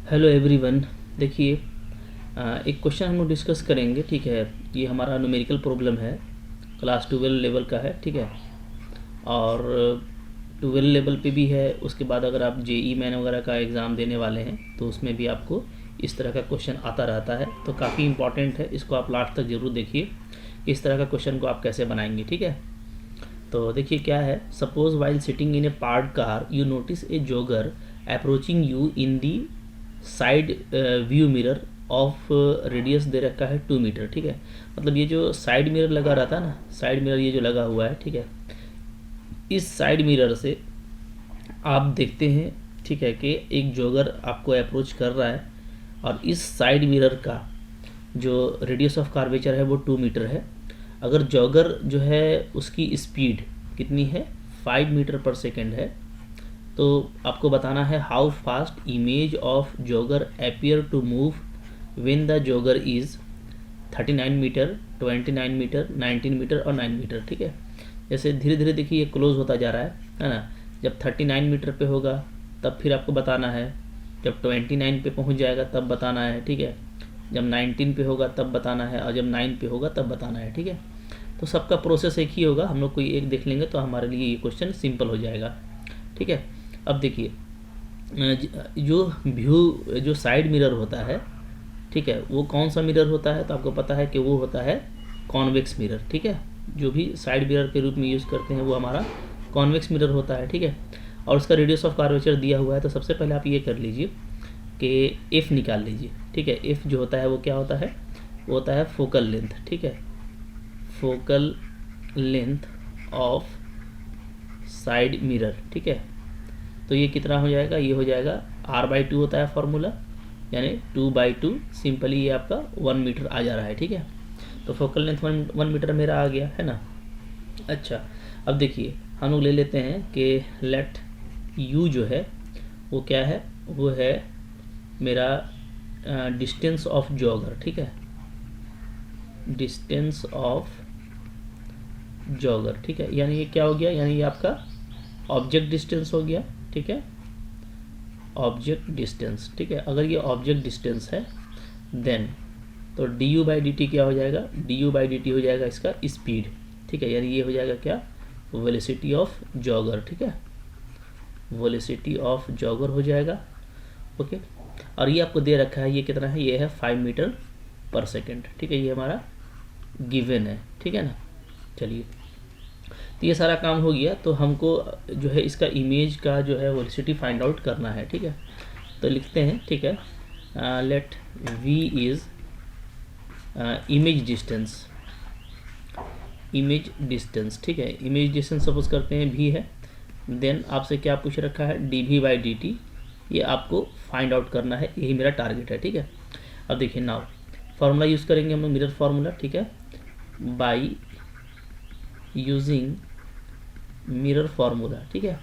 Hello everyone. देखिए, एक question हम लोग डिस्कस करेंगे। ठीक है, ये हमारा न्यूमेरिकल प्रॉब्लम है, क्लास 12 लेवल का है। ठीक है, और 12 लेवल पे भी है। उसके बाद अगर आप जेई मैन वगैरह का एग्ज़ाम देने वाले हैं तो उसमें भी आपको इस तरह का क्वेश्चन आता रहता है, तो काफ़ी इंपॉर्टेंट है। इसको आप लास्ट तक ज़रूर देखिए कि इस तरह का क्वेश्चन को आप कैसे बनाएंगे। ठीक है, तो देखिए क्या है। Suppose while sitting in a parked car you notice a jogger approaching you in the side view mirror of radius दे रखा है 2 मीटर। ठीक है, मतलब ये जो साइड मिरर लगा रहता है ना, साइड मिरर ये जो लगा हुआ है, ठीक है, इस साइड मिरर से आप देखते हैं, ठीक है, कि एक जॉगर आपको अप्रोच कर रहा है और इस साइड मिरर का जो रेडियस ऑफ कार्वेचर है वो 2 मीटर है। अगर जॉगर जो है उसकी स्पीड कितनी है, 5 मीटर पर सेकेंड है, तो आपको बताना है how fast image of jogger appear to move when the jogger is 39 metre, 29 metre, 19 metre और 9 मीटर। ठीक है, जैसे धीरे धीरे देखिए ये क्लोज होता जा रहा है ना। जब 39 मीटर पे होगा तब फिर आपको बताना है, जब 29 पे पहुंच जाएगा तब बताना है। ठीक है, जब 19 पे होगा तब बताना है, और जब 9 पे होगा तब बताना है। ठीक है, तो सबका प्रोसेस एक ही होगा। हम लोग कोई एक देख लेंगे तो हमारे लिए ये क्वेश्चन सिंपल हो जाएगा। ठीक है, अब देखिए, जो व्यू जो साइड मिरर होता है, ठीक है, वो कौन सा मिरर होता है, तो आपको पता है कि वो होता है कॉन्वेक्स मिरर। ठीक है, जो भी साइड मिरर के रूप में यूज़ करते हैं वो हमारा कॉन्वेक्स मिरर होता है। ठीक है, और उसका रेडियस ऑफ कार्वेचर दिया हुआ है। तो सबसे पहले आप ये कर लीजिए कि एफ़ निकाल लीजिए। ठीक है, एफ़ जो होता है वो क्या होता है, वो होता है फोकल लेंथ। ठीक है, focal length of side mirror. ठीक है, तो ये कितना हो जाएगा, ये हो जाएगा r/2 होता है फॉर्मूला, यानी 2/2। सिंपली ये आपका 1 मीटर आ जा रहा है। ठीक है, तो फोकल लेंथ 1 मीटर मेरा आ गया है ना। अच्छा, अब देखिए हम लोग ले लेते हैं कि लेट u जो है वो क्या है, वो है मेरा डिस्टेंस ऑफ जॉगर। ठीक है, डिस्टेंस ऑफ जॉगर। ठीक है, यानी ये क्या हो गया, यानी ये आपका ऑब्जेक्ट डिस्टेंस हो गया। ठीक है, ऑब्जेक्ट डिस्टेंस। ठीक है, अगर ये ऑब्जेक्ट डिस्टेंस है देन तो du/dt क्या हो जाएगा, du/dt हो जाएगा इसका स्पीड। ठीक है, यानी ये हो जाएगा क्या, वेलोसिटी ऑफ जॉगर। ठीक है, वेलोसिटी ऑफ जॉगर हो जाएगा। ओके, और ये आपको दे रखा है, ये कितना है, ये है 5 मीटर पर सेकेंड। ठीक है, ये हमारा गिवन है। ठीक है ना। चलिए, तो ये सारा काम हो गया। तो हमको जो है इसका इमेज का जो है वेलोसिटी फाइंड आउट करना है। ठीक है, तो लिखते हैं। ठीक है, let v is image distance, image distance. ठीक है, इमेज डिस्टेंस सपोज करते हैं v है। देन आपसे क्या पूछ रखा है, dv/dt, ये आपको फाइंड आउट करना है, यही मेरा टारगेट है। ठीक है, अब देखिए नाउ फार्मूला यूज़ करेंगे हम लोग, मिरर फार्मूला। ठीक है, बाई यूजिंग मिरर फार्मूला। ठीक है,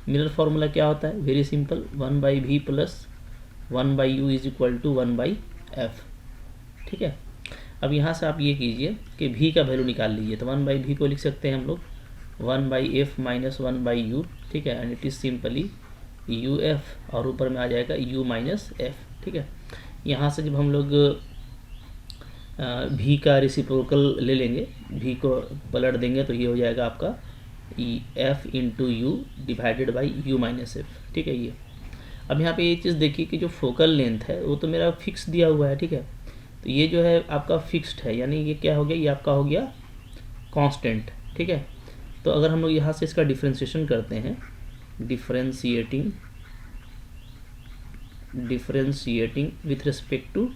मिरर फार्मूला क्या होता है, very simple, 1/v plus 1/u is equal to 1/f। ठीक है, अब यहाँ से आप ये कीजिए कि v का वैल्यू निकाल लीजिए। तो 1/v को लिख सकते हैं हम लोग 1/f माइनस 1/u। ठीक है, and it is simply uf, और ऊपर में आ जाएगा u माइनस f। ठीक है, यहाँ से जब हम लोग v का रेसिप्रोकल ले लेंगे, v को पलट देंगे तो ये हो जाएगा आपका f into you divided by u minus F. ठीक है, ये अब यहाँ पे ये चीज़ देखिए कि जो फोकल लेंथ है वो तो मेरा फिक्स दिया हुआ है। ठीक है, तो ये जो है आपका फिक्स्ड है, यानी ये क्या हो गया, ये आपका हो गया कांस्टेंट। ठीक है, तो अगर हम लोग यहाँ से इसका डिफ्रेंशिएशन करते हैं, differentiating with respect to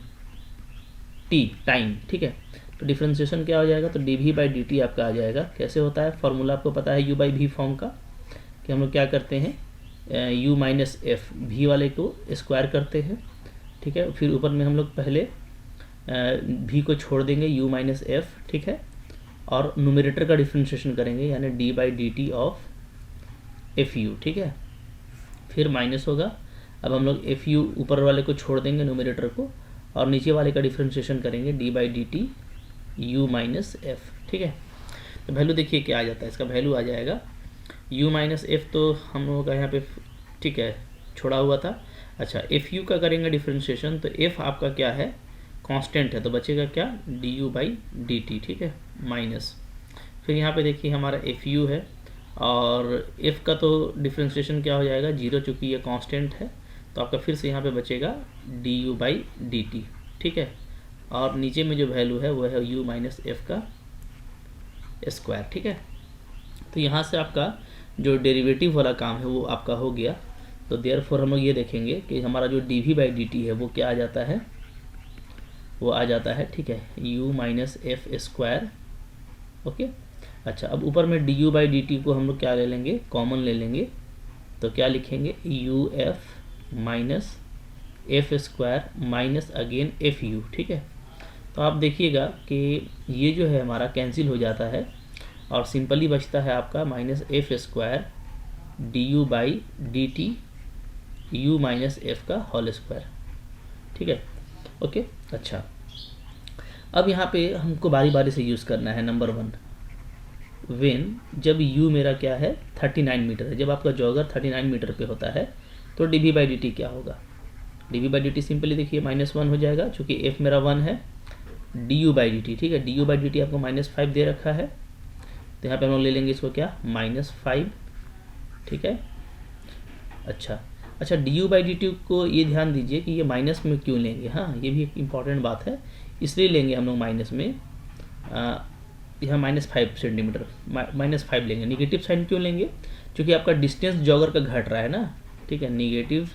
T, time. ठीक है, तो डिफ्रेंशिएशन क्या हो जाएगा, तो dv/dt आपका आ जाएगा। कैसे होता है, फॉर्मूला आपको पता है u/v फॉर्म का, कि हम लोग क्या करते हैं, u माइनस एफ, वी वाले को स्क्वायर करते हैं। ठीक है, फिर ऊपर में हम लोग पहले v को छोड़ देंगे, u माइनस एफ। ठीक है, और न्यूमरेटर का डिफ्रेंशिएशन करेंगे, यानी d/dt ऑफ fu। ठीक है, फिर माइनस होगा। अब हम लोग fu ऊपर वाले को छोड़ देंगे, न्यूमरेटर को, और नीचे वाले का डिफ्रेंशिएशन करेंगे, d/dt u माइनस एफ। ठीक है, तो वैल्यू देखिए क्या आ जाता है, इसका वैल्यू आ जाएगा u माइनस एफ, तो हम लोगों का यहाँ पे ठीक है छोड़ा हुआ था। अच्छा, एफ यू का करेंगे डिफ्रेंशिएशन, तो एफ आपका क्या है, कांस्टेंट है, तो बचेगा क्या, D U by D T, ठीक है, माइनस, फिर यहाँ पे देखिए हमारा एफ यू है, और एफ का तो डिफ्रेंशिएशन क्या हो जाएगा, जीरो, चूँकि ये कांस्टेंट है, तो आपका फिर से यहाँ पे बचेगा D U by D T, ठीक है, और नीचे में जो वैल्यू है वो है यू माइनस एफ का स्क्वायर, ठीक है। तो यहाँ से आपका जो डेरिवेटिव वाला काम है वो आपका हो गया। तो देयरफॉर हम लोग ये देखेंगे कि हमारा जो D V by D T है वो क्या आ जाता है, वो आ जाता है, ठीक है, you minus F square, okay. अच्छा, अब ऊपर में D U by D T को हम लोग क्या ले लेंगे, कॉमन ले लेंगे, तो क्या लिखेंगे, U F minus F square minus again F you, ठीक है। तो आप देखिएगा कि ये जो है हमारा कैंसिल हो जाता है और सिंपली बचता है आपका minus F square D U by D T U minus F का होल स्क्वायर, ठीक है, ओके। अच्छा, अब यहाँ पे हमको बारी बारी से यूज़ करना है। नंबर वन, वेन, जब u मेरा क्या है 39 मीटर है, जब आपका जॉगर 39 मीटर पे होता है तो D V by D T क्या होगा, D V by D T simply देखिए -1 हो जाएगा, चूँकि f मेरा 1 है, D U by D T, ठीक है, D U by D T आपको -5 दे रखा है, तो यहाँ पे हम लोग ले लेंगे इसको क्या, -5, ठीक है। अच्छा, D U by D T को ये ध्यान दीजिए कि ये माइनस में क्यों लेंगे, हाँ ये भी एक इम्पॉर्टेंट बात है, इसलिए लेंगे हम लोग माइनस में, यहाँ -5 सेंटीमीटर, -5 लेंगे। निगेटिव साइन क्यों लेंगे, क्योंकि आपका डिस्टेंस जॉगर का घट रहा है ना, ठीक है, negative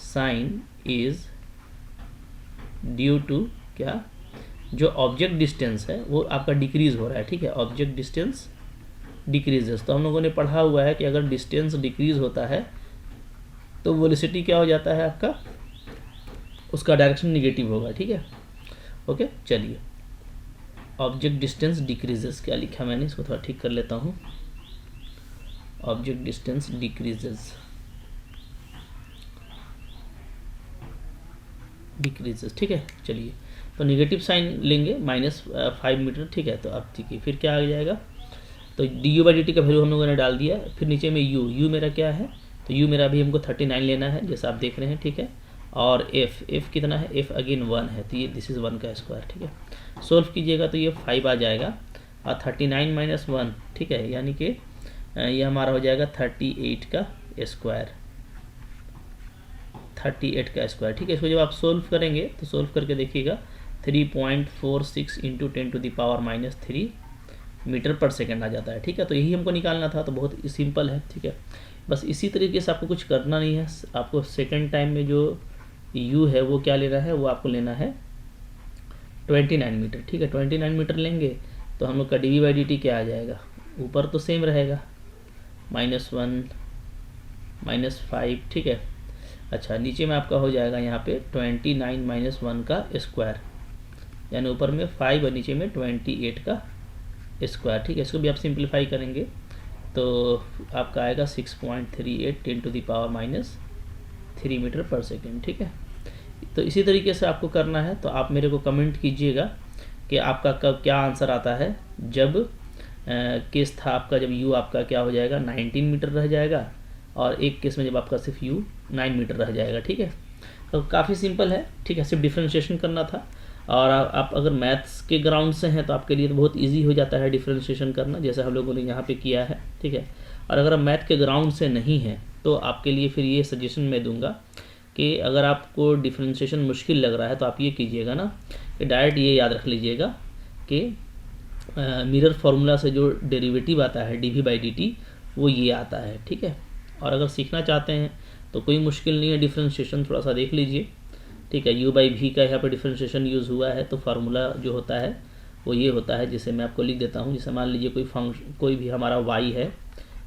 sign is due to क्या, जो ऑब्जेक्ट डिस्टेंस है वो आपका डिक्रीज हो रहा है, ठीक है, ऑब्जेक्ट डिस्टेंस डिक्रीजेस। तो हम लोगों ने पढ़ा हुआ है कि अगर डिस्टेंस डिक्रीज होता है तो वेलोसिटी क्या हो जाता है आपका, उसका डायरेक्शन निगेटिव होगा, ठीक है, ओके। चलिए, ऑब्जेक्ट डिस्टेंस डिक्रीजेस, क्या लिखा मैंने, इसको थोड़ा ठीक कर लेता हूँ, ऑब्जेक्ट डिस्टेंस डिक्रीजेस, ठीक है। चलिए, तो निगेटिव साइन लेंगे -5 मीटर, ठीक है। तो अब ठीक है, फिर क्या आ जाएगा, तो D U by D T का वैल्यू हम लोगों ने डाल दिया, फिर नीचे में यू मेरा क्या है, तो यू मेरा भी हमको 39 लेना है, जैसा आप देख रहे हैं, ठीक है, और एफ कितना है, एफ अगेन 1 है, तो ये दिस इज़ 1 का स्क्वायर, ठीक है। सोल्व कीजिएगा तो ये 5 आ जाएगा, और 39 - 1, ठीक है, यानी कि ये हमारा हो जाएगा 38 का स्क्वायर, 38 का स्क्वायर, ठीक है। इसको जब आप सोल्व करेंगे तो सोल्व करके देखिएगा 3.46 × 10⁻³ मीटर पर सेकेंड आ जाता है, ठीक है। तो यही हमको निकालना था, तो बहुत सिंपल है, ठीक है। बस इसी तरीके से आपको कुछ करना नहीं है, आपको सेकेंड टाइम में जो u है वो क्या लेना है, वो आपको लेना है 29 मीटर, ठीक है। 29 मीटर लेंगे तो हम लोग का D V by D T क्या आ जाएगा, ऊपर तो सेम रहेगा, -1 -5, ठीक है। अच्छा, नीचे में आपका हो जाएगा यहाँ पे 29 - 1 का स्क्वायर, यानी ऊपर में 5 और नीचे में 28 का स्क्वायर, ठीक है। इसको भी आप सिंप्लीफाई करेंगे तो आपका आएगा 6.38 × 10⁻³ मीटर पर सेकेंड, ठीक है। तो इसी तरीके से आपको करना है, तो आप मेरे को कमेंट कीजिएगा कि आपका कब क्या आंसर आता है, जब केस था आपका जब u आपका क्या हो जाएगा 19 मीटर रह जाएगा, और एक केस में जब आपका सिर्फ u 9 मीटर रह जाएगा, ठीक है। तो काफ़ी सिंपल है, ठीक है, सिर्फ डिफ्रेंशिएशन करना था। और आप अगर मैथ्स के ग्राउंड से हैं तो आपके लिए तो बहुत इजी हो जाता है डिफ्रेंशिएशन करना, जैसे हम लोगों ने यहाँ पे किया है, ठीक है। और अगर आप मैथ के ग्राउंड से नहीं हैं तो आपके लिए फिर ये सजेशन मैं दूंगा कि अगर आपको डिफ्रेंशिएशन मुश्किल लग रहा है तो आप ये कीजिएगा ना कि डायरेक्ट ये याद रख लीजिएगा कि मिरर फार्मूला से जो डेरिवेटिव आता है D V by D T वो ये आता है, ठीक है। और अगर सीखना चाहते हैं तो कोई मुश्किल नहीं है, डिफ्रेंशिएशन थोड़ा सा देख लीजिए, ठीक है। u बाई वी का यहाँ पर डिफ्रेंशिएशन यूज़ हुआ है, तो फार्मूला जो होता है वो ये होता है, जिसे मैं आपको लिख देता हूँ। जैसे मान लीजिए कोई भी हमारा y है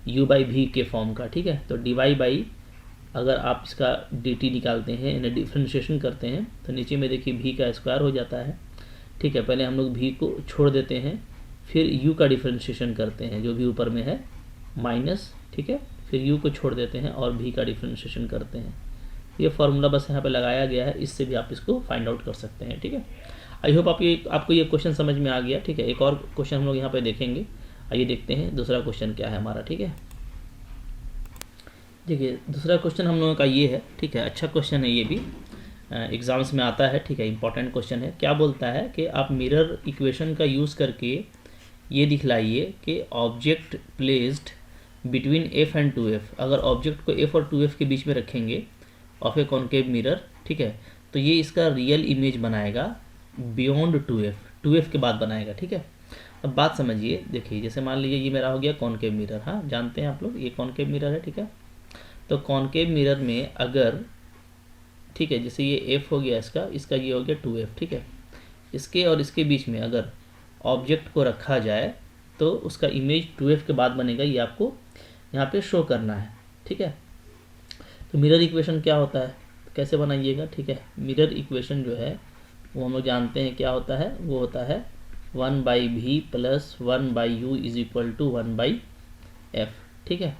u बाई वी के फॉर्म का, ठीक है, तो डी वाई बाई अगर आप इसका डी टी निकालते हैं, इन्हें डिफ्रेंशिएशन करते हैं तो नीचे में देखिए v का स्क्वायर हो जाता है, ठीक है। पहले हम लोग v को छोड़ देते हैं, फिर u का डिफ्रेंशिएशन करते हैं जो भी ऊपर में है माइनस, ठीक है, फिर u को छोड़ देते हैं और v का डिफ्रेंशिएशन करते हैं। ये फार्मूला बस यहाँ पे लगाया गया है, इससे भी आप इसको फाइंड आउट कर सकते हैं, ठीक है। आई होप आपको ये क्वेश्चन समझ में आ गया, ठीक है। एक और क्वेश्चन हम लोग यहाँ पे देखेंगे, आइए देखते हैं दूसरा क्वेश्चन क्या है हमारा, ठीक है। देखिए दूसरा क्वेश्चन हम लोगों का ये है, ठीक है, अच्छा क्वेश्चन है ये भी, एग्ज़ाम्स में आता है, ठीक है, इंपॉर्टेंट क्वेश्चन है। क्या बोलता है कि आप मिरर इक्वेशन का यूज़ करके ये दिखलाइए कि object placed between F and 2f, अगर ऑब्जेक्ट को f और 2f के बीच में रखेंगे ऑफ ए कॉन्केव मिरर, ठीक है, तो ये इसका रियल इमेज बनाएगा बियॉन्ड 2f के बाद बनाएगा, ठीक है। अब बात समझिए, देखिए जैसे मान लीजिए ये मेरा हो गया कॉन्केव मिरर, हाँ जानते हैं आप लोग ये कॉन्केव मिरर है, ठीक है। तो कॉन्केव मिरर में अगर, ठीक है, जैसे ये f हो गया इसका ये हो गया 2f, ठीक है, इसके और इसके बीच में अगर ऑब्जेक्ट को रखा जाए तो उसका इमेज 2f के बाद बनेगा, ये आपको यहाँ पे शो करना है, ठीक है। तो मिरर इक्वेशन क्या होता है, कैसे बनाइएगा, ठीक है। मिरर इक्वेशन जो है वो हम लोग जानते हैं क्या होता है, वो होता है 1/v plus 1/u is equal to 1/f, ठीक है।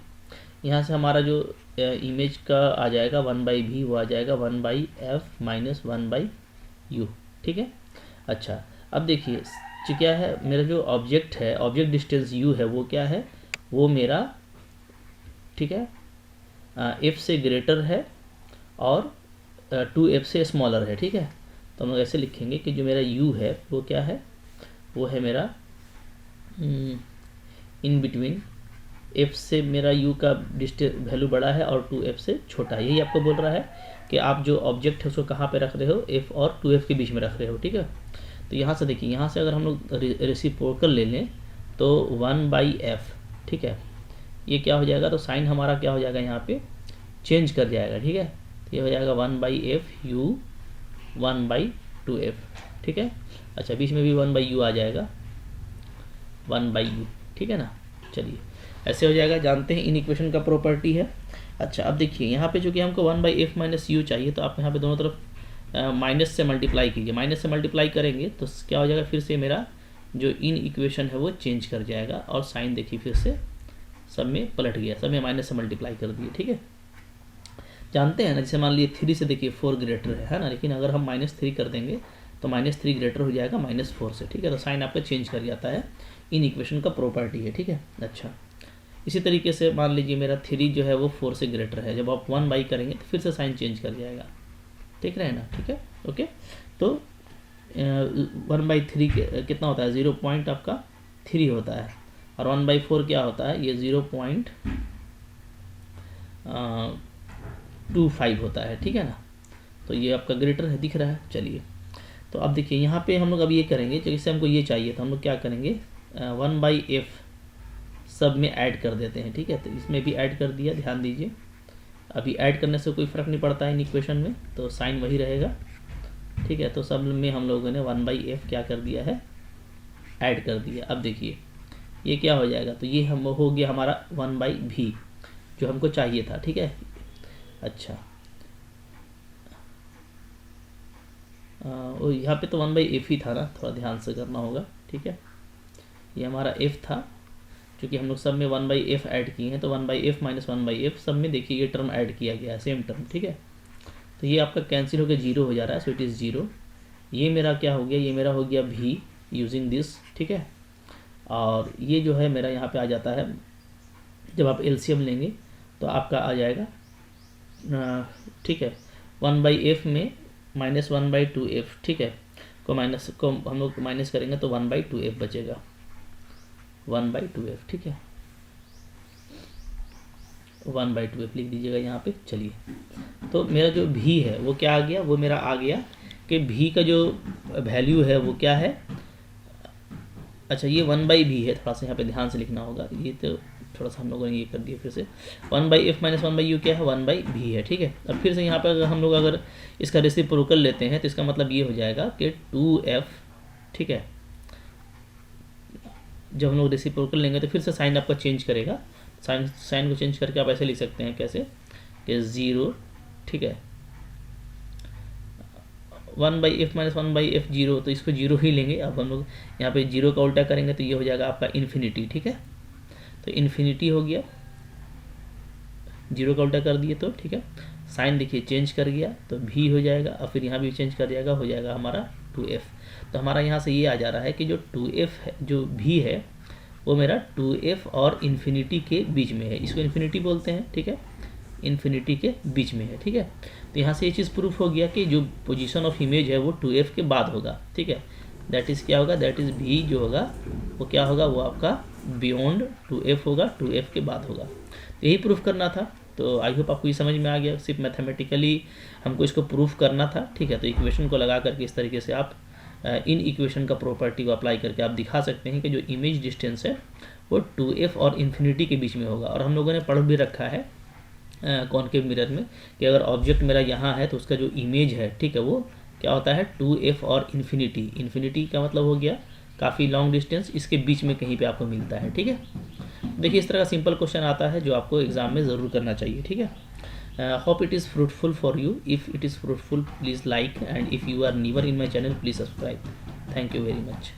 यहाँ से हमारा जो इमेज का आ जाएगा 1/v, वो आ जाएगा 1/f माइनस 1/u, ठीक है। अच्छा अब देखिए क्या है, मेरा जो ऑब्जेक्ट है, ऑब्जेक्ट डिस्टेंस u है, वो क्या है, वो मेरा, ठीक है, f से ग्रेटर है और 2f से स्मॉलर है, ठीक है। तो हम लोग ऐसे लिखेंगे कि जो मेरा u है वो क्या है, वो है मेरा इन बिटवीन, f से मेरा u का डिस्टेंस वैल्यू बड़ा है और 2f से छोटा है। यही आपको बोल रहा है कि आप जो ऑब्जेक्ट है उसको कहाँ पे रख रहे हो, f और 2f के बीच में रख रहे हो, ठीक है। तो यहाँ से देखिए, यहाँ से अगर हम लोग रेसिप्रोकल ले लें तो 1/f, ठीक है, ये क्या हो जाएगा, तो साइन हमारा क्या हो जाएगा, यहाँ पे चेंज कर जाएगा, ठीक है। तो ये हो जाएगा 1/f u 1/2f, ठीक है। अच्छा बीच में भी 1/u आ जाएगा, 1/u, ठीक है ना। चलिए ऐसे हो जाएगा, जानते हैं इन इक्वेशन का प्रॉपर्टी है। अच्छा अब देखिए यहाँ पे चूँकि हमको 1/f माइनस u चाहिए, तो आप यहाँ पे दोनों तरफ माइनस से मल्टीप्लाई कीजिए, माइनस से मल्टीप्लाई करेंगे तो क्या हो जाएगा, फिर से मेरा जो इन इक्वेशन है वो चेंज कर जाएगा और साइन देखिए फिर से सब में पलट गया, सब में माइनस से मल्टीप्लाई कर दिए, ठीक है। जानते हैं ना, जैसे मान लीजिए 3 से देखिए 4 ग्रेटर है ना, लेकिन अगर हम -3 कर देंगे तो -3 ग्रेटर हो जाएगा -4 से, ठीक है। तो साइन आपका चेंज कर जाता है, इन इक्वेशन का प्रॉपर्टी है, ठीक है। अच्छा इसी तरीके से मान लीजिए मेरा 3 जो है वो 4 से ग्रेटर है, जब आप 1/, करेंगे तो फिर से साइन चेंज कर जाएगा, ठीक रहे ना, ठीक है, ओके। तो 1/3 कितना होता है, 0 आपका 3 होता है, और 1/4 क्या होता है, ये 0.25 होता है, ठीक है ना। तो ये आपका ग्रेटर है, दिख रहा है। चलिए तो अब देखिए यहाँ पे हम लोग अब ये करेंगे, जैसे हमको ये चाहिए तो हम लोग क्या करेंगे, 1/f सब में ऐड कर देते हैं, ठीक है। तो इसमें भी ऐड कर दिया, ध्यान दीजिए, अभी ऐड करने से कोई फ़र्क नहीं पड़ता है इन इक्वेशन में, तो साइन वही रहेगा, ठीक है। तो सब में हम लोगों ने 1/f क्या कर दिया है, ऐड कर दिया। अब देखिए ये क्या हो जाएगा, तो ये हम हो गया हमारा 1/v जो हमको चाहिए था, ठीक है। अच्छा और यहाँ पे तो 1/f ही था ना, थोड़ा ध्यान से करना होगा, ठीक है। ये हमारा f था, क्योंकि हम लोग सब में 1/f ऐड किए हैं, तो 1/f माइनस 1/f सब में देखिए ये टर्म ऐड किया गया है, सेम टर्म, ठीक है। तो ये आपका कैंसिल होकर 0 हो जा रहा है, सो इट इज़ 0। ये मेरा क्या हो गया, ये मेरा हो गया v यूजिंग दिस, ठीक है। और ये जो है मेरा यहाँ पे आ जाता है, जब आप एलसीएम लेंगे तो आपका आ जाएगा, ठीक है, 1/f में -1/2f, ठीक है, को हम लोग माइनस करेंगे तो 1/2f बचेगा, 1/2f, ठीक है, 1/2f लिख दीजिएगा यहाँ पे। चलिए तो मेरा जो v है वो क्या आ गया, वो मेरा आ गया कि v का जो वैल्यू है वो क्या है, अच्छा ये 1/v है, थोड़ा सा यहाँ पे ध्यान से लिखना होगा, ये तो थोड़ा सा हम लोगों ने ये कर दिया, फिर से 1/f माइनस 1/u क्या है, 1/v है, ठीक है। अब फिर से यहाँ पर हम लोग अगर इसका रेसिप्रोकल लेते हैं तो इसका मतलब ये हो जाएगा कि 2f, ठीक है। जब हम लोग रेसिप्रोकल लेंगे तो फिर से साइन आपका चेंज करेगा, साइन को चेंज करके आप ऐसे लिख सकते हैं, कैसे कि 0, ठीक है, 1/f माइनस 1/f 0, तो इसको 0 ही लेंगे। अब हम लोग यहाँ पे 0 का उल्टा करेंगे तो ये हो जाएगा आपका इन्फिनिटी, ठीक है। तो इन्फिनिटी हो गया, 0 का उल्टा कर दिए तो, ठीक है। साइन देखिए चेंज कर गया तो v हो जाएगा, और फिर यहाँ भी चेंज कर जाएगा, हो जाएगा हमारा 2f। तो हमारा यहाँ से ये आ जा रहा है कि जो 2f है, जो v है वो मेरा 2f और इन्फिनिटी के बीच में है, इसको इन्फिनिटी बोलते हैं, ठीक है, इन्फिनिटी के बीच में है, ठीक है। तो यहाँ से ये चीज़ प्रूफ हो गया कि जो पोजीशन ऑफ इमेज है वो 2f के बाद होगा, ठीक है। दैट इज़ क्या होगा, दैट इज़ v जो होगा वो क्या होगा, वो आपका बियॉन्ड 2f होगा, 2f के बाद होगा। तो यही प्रूफ करना था। तो आई होप आपको ये समझ में आ गया, सिर्फ मैथमेटिकली हमको इसको प्रूफ करना था, ठीक है। तो इक्वेशन को लगा करके इस तरीके से आप इन इक्वेशन का प्रॉपर्टी को अप्लाई करके आप दिखा सकते हैं कि जो इमेज डिस्टेंस है वो 2f और इन्फिनिटी के बीच में होगा। और हम लोगों ने पढ़ भी रखा है कॉनकेव मिरर में कि अगर ऑब्जेक्ट मेरा यहाँ है तो उसका जो इमेज है, ठीक है, वो क्या होता है 2f और इन्फिनिटी। इन्फिनिटी का मतलब हो गया काफ़ी लॉन्ग डिस्टेंस, इसके बीच में कहीं पे आपको मिलता है, ठीक है। देखिए इस तरह का सिंपल क्वेश्चन आता है जो आपको एग्जाम में ज़रूर करना चाहिए, ठीक है। Hope it is fruitful for you. If it is fruitful please like, and if you are newer in my channel please subscribe. Thank you very much.